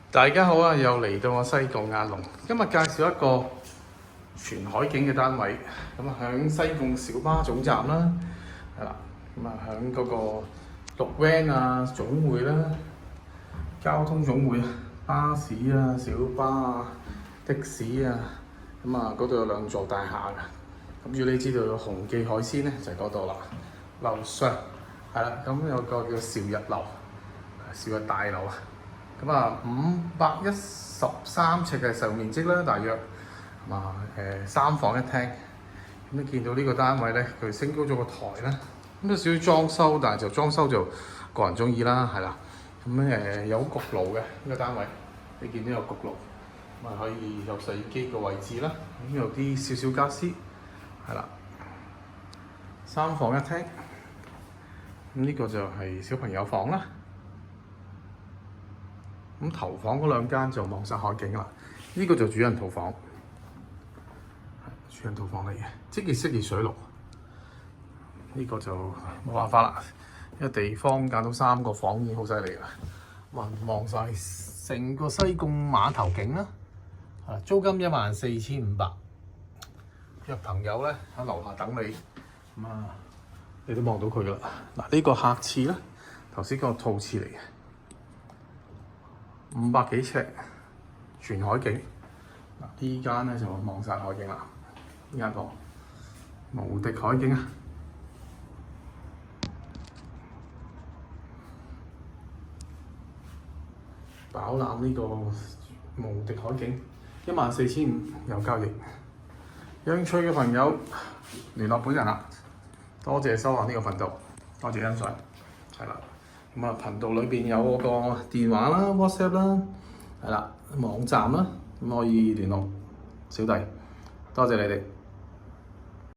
大家好啊！又嚟到我西貢阿龍，今日介紹一個全海景嘅單位。咁啊，喺西貢小巴總站啦，係啦。咁啊，喺嗰個綠 van 啊總會啦、交通總會啊、巴士啊、小巴啊、的士啊，咁啊嗰度有兩座大廈嘅。咁如果你知道有鴻記海鮮咧，就係嗰度啦。樓上係啦，咁有個叫兆日樓、兆日大樓啊。咁啊，513尺嘅實用面積啦，大約3房1廳。咁你見到呢個單位咧，佢升高咗個台啦，咁有少少裝修，但係就裝修就個人中意啦，係啦。咁有焗爐嘅呢個單位，你見到有焗爐，咁啊可以有洗衣機個位置啦。咁有啲少少家私，係啦。3房1廳，咁呢個就係小朋友房啦。咁頭房嗰兩間就望晒海景啦，呢個就主人套房，主人套房嚟嘅，即係適宜水爐。呢個就冇辦法啦，因為地方揀到3個房已經好犀利啦，望晒成個西貢碼頭景啦。租金14,500，約朋友咧喺樓下等你，咁啊你都望到佢噶啦。嗱，呢個客廁咧，頭先嗰個套廁嚟嘅。500幾尺，全海景。嗱，呢間咧就望晒海景啦，呢間房無敵海景啊！飽覽呢個無敵海景，14,500有交易。有興趣嘅朋友聯絡本人啦。多謝收看呢個頻道，多謝欣賞，係啦。咁啊，頻道裏邊有我個電話啦、WhatsApp 啦，係啦，網站啦，咁可以聯絡小弟。多謝你哋。